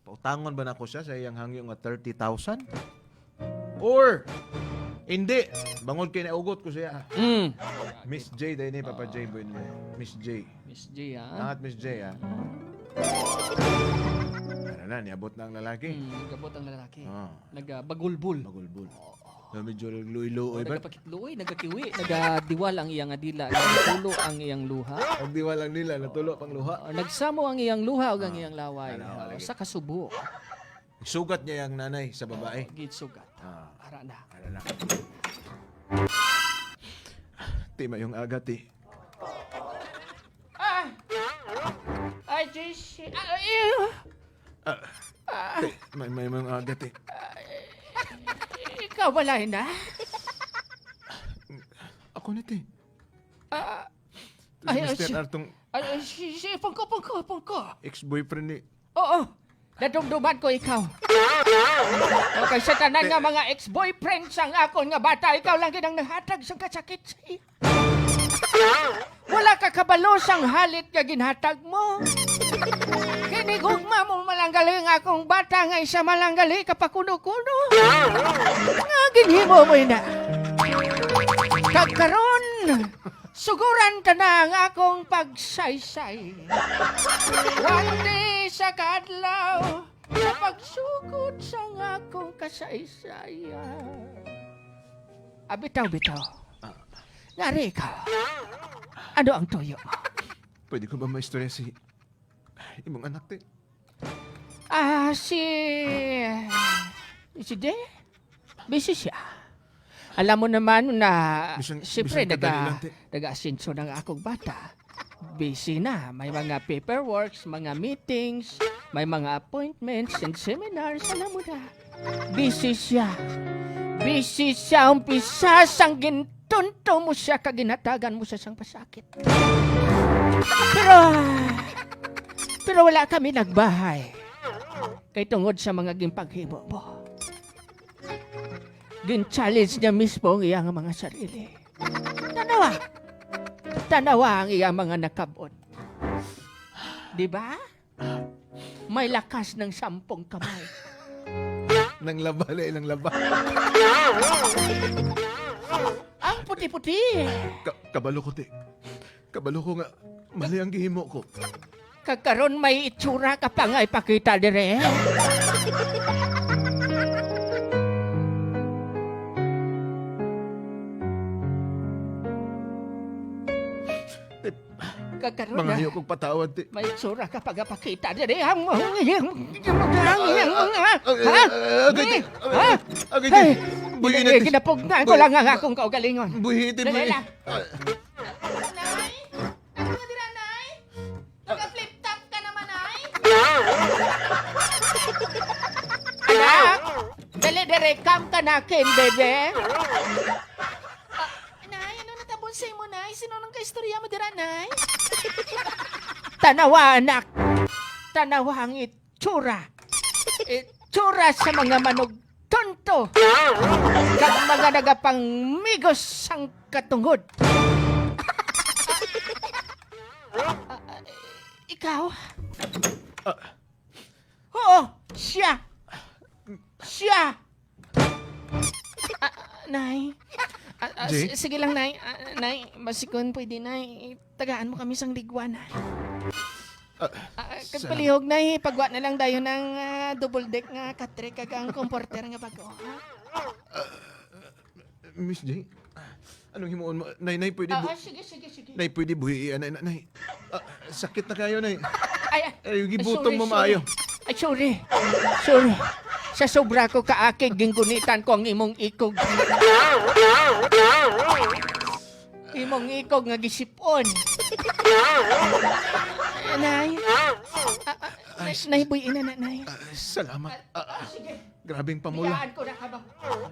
Pautangon ba na ko siya sa iyang hangyo nga 30,000? Or hindi, bangod kay naugot ko siya. Miss J dahil ni Papa J boy niya. Miss J. Miss J, ha? Angat Miss J ha. Ano na, niabot na ang lalaki. Gabot ang lalaki. Ah, Nagbagulbul. magulbul. Na medyo luy-luoy ba? Nagapakitluoy, nagakiwi, nagadiwal ang iyang adila, nagtulo ang iyang luha. Pagdiwa lang nila, natulo pang luha. Nagsamo ang iyang luha o ang iyang laway. Ano, lagi. Sa kasubo. Sugat niya yung nanay sa babae. Gitsugat. Ah, Ara na. ano na. Tima yung agat eh. Ay, JC. May mga agat eh. Ikaw wala na? Ako na te. Ay, Si Mr. Artong Si Pangko. ex-boyfriend ni. Oo. Nadumduman ko ikaw. Okay, sa tanan nga mga ex-boyfriend sang akon nga bata, ikaw lang ginang nahatag sang kasakit sa iya. Wala ka kabalo sang halit nga ginhatag mo. Kinigugma mo malanggali nga akong bata nga isa malanggali kapakuno-kuno. Nga ginhimo mo na. Kagkaron, suguran ka na ang akong pagsaysay. One day sa kadlaw, sa pagsugod sa akong kasaysayan. Bitaw. Ngari ikaw. Ano ang tuyo mo? Pwede ko ba maistorya si imong anak te? Si Jay? Busy siya. Alam mo naman na siyempre bisan kadali lang, te. nag-asinso ng akong bata. Busy na. May mga paperworks, mga meetings, may mga appointments and seminars. Alam mo na. Busy siya. Umpisa sang gintunto mo siya kaginatagan mo sa sang pasakit. Pero wala kami nagbahay. Kay tungod sa mga gimpaghimo mo. Gin-challenge niya mismo ang iyang mga sarili. Tanawa ang iyang mga nakabot. Di ba? May lakas ng 10 kamay. Nang laba na ilang laba. Ang puti-puti. Kabalo ko te. Kabalo ko nga mali ang gihimo ko. Kagkaroon may itsura ka pa nga ipakita dire. Kagkaroon Mga na hiyo kong patawad te. may itsura ka pa nga pakita dire. Ang mga Agay te. Ha? Agay te. Buhi na te. Kinapugnan ko lang ang akong kaugalingon. Buhi te. Dali lang. Nay? Ano nga dira, Nay? Naka-flip top ka naman, Nay? Anak, dali dire, come ka na akin, bebe. Nay, ano natabonsay mo, Nay? Sino nang kaistorya mo dira, Nay? Tanawa, anak. Tanawa ang itsura. Itsura sa mga manog tonto. Kag mga nagapangmigos sang katungod. Ikaw? Oo, siya. Nay. Jay? Sige lang, Nay. Nay, masikon pwede, Nay. Tagaan mo kami sang ligwan, Nay. Kagpalihog, Nay. Pagwa na lang dayo ng double deck nga katre kag ang comforter nga bago. Miss J. Anong himuon mo? Nay, pwede Sige. Nay, pwede buhi. Nay. Sakit na kayo, nay. Ay, Gibutong mo sorry. maayo. Ay, sorry. Sa sobra ko kaakig, ginggunitan ko ang imong ikog. Imong ikog nga gisipon. Nay. Nay, buyin na, Nay. Salamat. Sige. Grabing pamula. Biyaan ko na ka ba?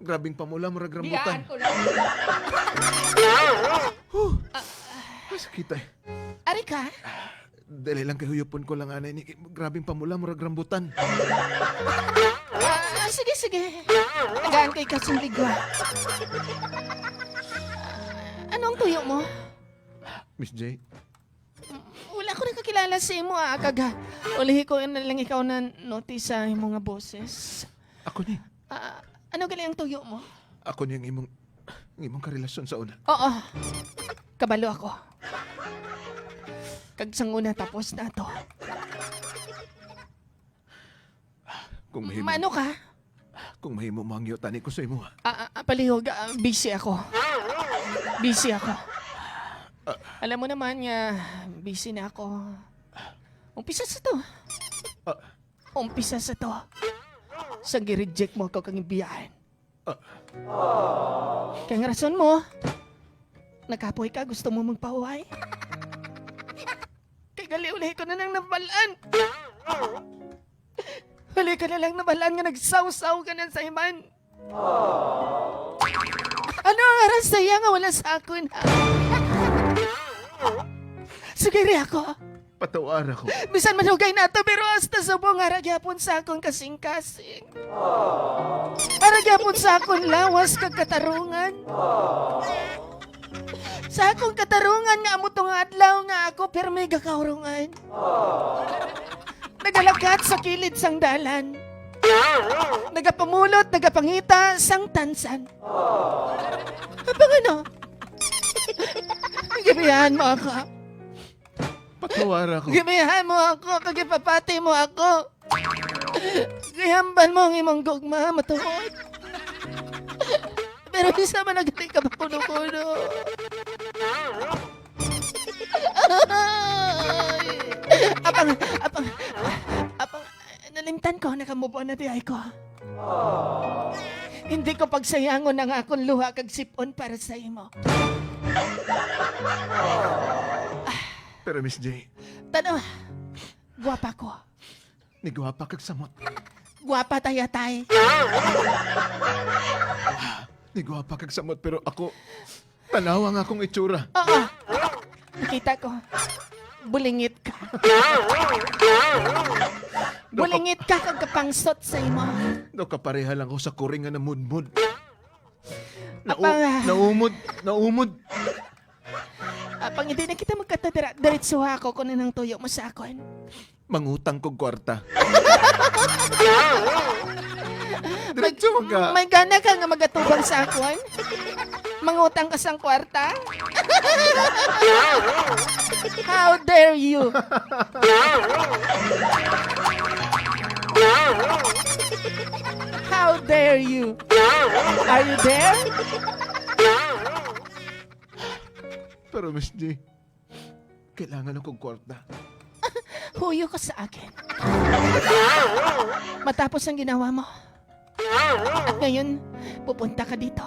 Grabing pamula, murag rambutan. Biyaan ko na. Sakit ay. Ari ka? Dali lang kay huyupon ko lang anay ni. Grabing pamula, murag rambutan. Sige. Tagaan kay kasing ligwa. Anong tuyo mo? Miss J. Wala ko na kakilala sa imo, kaga. Ulihi ko na lang ikaw na notice sa imong nga boses. Ako ni. Ano gali ang tuyo mo? Ako ni ang imong karelasyon sa una. Oo. Kabalo ako. Kag sang una tapos na to. Kung mahimo, Mano ka? kung mahimo mangyo tani ko sa imo. Palihog, busy ako. Busy ako. Alam mo naman nga, busy na ako. Umpisa sa to. Umpisa sa to. Sa gi-reject mo ako kang ibiyahin. Kaya nga rason mo, nakapoy ka, gusto mo magpahuway? Kaya gali-uli ko na nang nabalaan. Huli ka na lang nabalaan nga nagsaw-saw ka na sa iman. Ano ang aras saya nga wala sa akon? Sugiri ako. Patawar ako. Bisan manugay na to, pero hasta subong haragyapon sa akon kasing-kasing. Haragyapon sa akon lawas kag katarungan. Sa akong katarungan nga amo tong adlaw nga ako permi gakaurungan. Nagalagat sa kilid sang dalan. Nagapamulot, nagapangita sang tansan. Abang ano? Gabihan mo ako. Patawar ako. Gimihan mo ako, kagipapati mo ako. Gihambal mo ang imong gugma, matuhod. Pero isa man nagaling ka makuno-kuno. Apang, nalimtan ko, nakamubo na di ay ko. Hindi ko pagsayangon ang akong luha kag sipon para sa imo. Pero Miss J, Tano, guwapa ko. nigwapa kag samot. Guwapa tayatay. Nigwapa kag samot pero ako tanawa nga akong itsura. Oo. Nakita ko. Bulingit ka. Bulingit ka kag kapangsot sa imo. No kapareha lang ko sa kuring nga namudmud. Naumod. Pang hindi na kita magkatadira, diretso ako kung anong tuyo mo sa akon. Mangutang kog kwarta. Diretso ka. May gana ka nga magatubang sa akon? Mangutang ka sang kwarta? How dare you? How dare you? Are you there? Pero Miss J, kailangan akong kwarta. Huyo ka sa akin. Matapos ang ginawa mo. At ngayon, pupunta ka dito.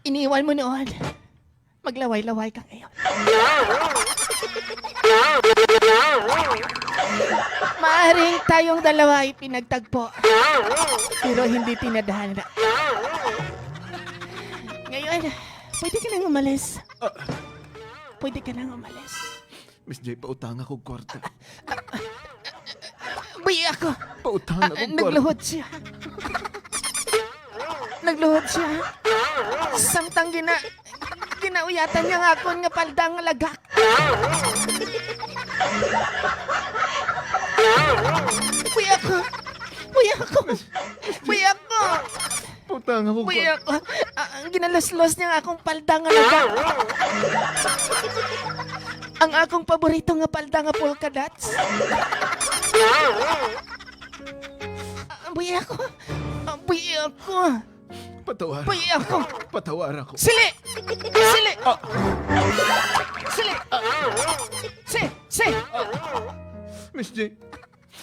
Iniwan mo noon. Maglaway-laway ka ngayon. Maaring tayong dalawa ay pinagtagpo. Pero hindi tinadhana. Ngayon, pwede ka nang umalis. Pwede ka nang umalis. Miss J, pautang akong kwarta. Buy ako. Pautang akong kwarta. Nagluhod siya. Nagluhod siya. Samtang ginauyatan niya nga ako nga paldang lagak. Buy ako. Buy ako. Buy ako. Pautang akong Buy kwarta. ako. Ginaluslos niya nga akong paldang lagak. Ang akong paborito nga palda nga polka dots. Buy ako. Buy ako. Patawar. Buy ako. Patawar ako. Sili! Sili! Sili! Si! Miss J,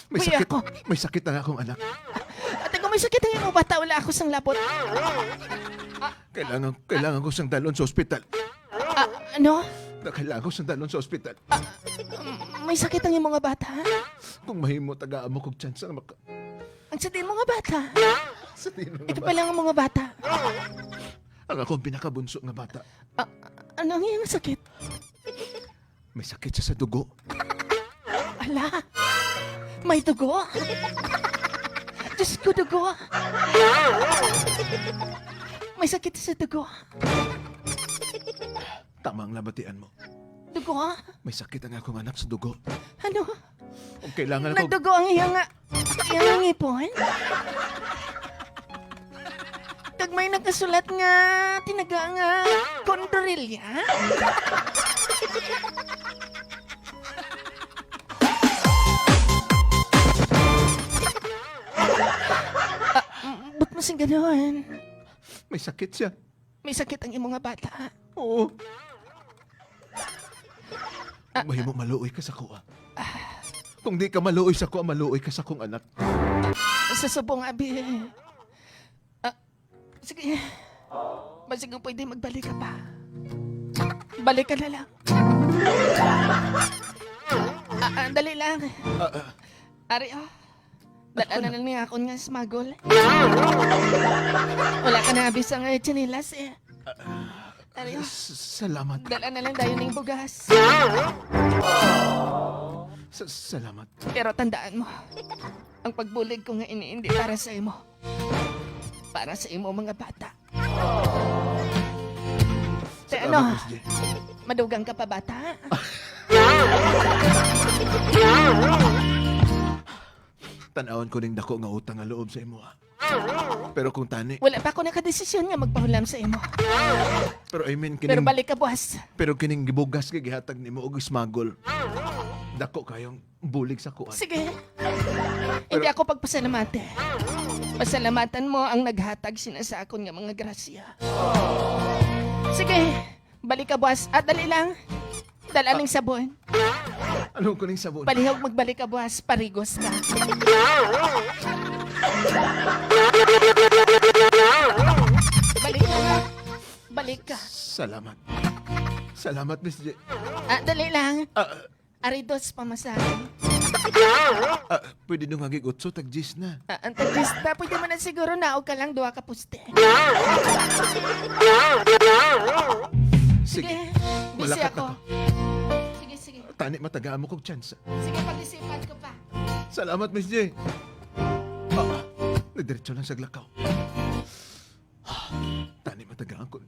may Buy sakit. ako. May sakit na akong anak. Ate kung may sakit ang imo bata, wala ako sang labot. Kailangan ko siyang dalon sa ospital. Ano? Kailangan ko siyang dalon sa ospital. May sakit ang imo nga bata? Kung mahimo, tagaan mo kong chance na Ang satin mo nga bata? sa tino Ito nga pa lang ang mga bata. Ang akong pinakabunso nga bata. Ano ang iyong sakit? May sakit siya sa dugo. Ala, may dugo? Diyos ko, dugo. May sakit sa dugo. Tama ang nabatian mo. Dugo ha? May sakit ang akong anak sa dugo. Ano? O kailangan ako... Nagdugo ang iyang ngipon? Kag may nakasulat nga tinaga nga kondrilya? Ba't mo sing gano'n? May sakit siya. May sakit ang imong nga bata. Oo. Mahimo maluoy ka sa kuha. Kung di ka maluoy sa kuha, maluoy ka sa kong anak. Sa subong abi. Sige. Basig kung pwede magbalik ka pa. Balik ka na lang. Dali lang. Ari, dalaan na lang niya ako nga smagol. Wala ka na abis ang chinilas eh. Ari, Salamat. dalaan na lang dayon ng bugas. Salamat. Pero tandaan mo, ang pagbulig ko nga hindi para sa imo. Para sa imo mga bata. Te ano, Miss J. madugang ka pa bata? Tanawon ko ning dako nga utang nga loob sa imo. Pero kung tani, Wala pa ako nakadesisyon nga magpahulam sa imo. pero I mean Pero kining balik ka buwas. pero kining gibugas kay gihatag nimo og smagol. Dako kayong bulig sa kuan. Sige. Hindi ako pagpasalamate. Pasalamatan mo ang naghatag sinasakon nga mga grasya. Sige, balik ka buwas. At dali lang. Dala ng sabon. Ano ko ning sabon? Balihog magbalik ka buwas, parigos ka. Balik ka na. Balik ka. Salamat. Salamat, Miss J. Dali lang. Ah, Aridos pamasahin. pwede nung hagig utso, tag-gis na. Ang taglista, pwede mo na siguro naog ka lang, duwa ka puste. Sige, Sige, busy malakat ako. ako. Sige. Tani matagaan mo kog chance. Sige, pag-isipan ko pa. Salamat, Miss J. Nagdiretso lang sa glakaw. Tani matagaan ko.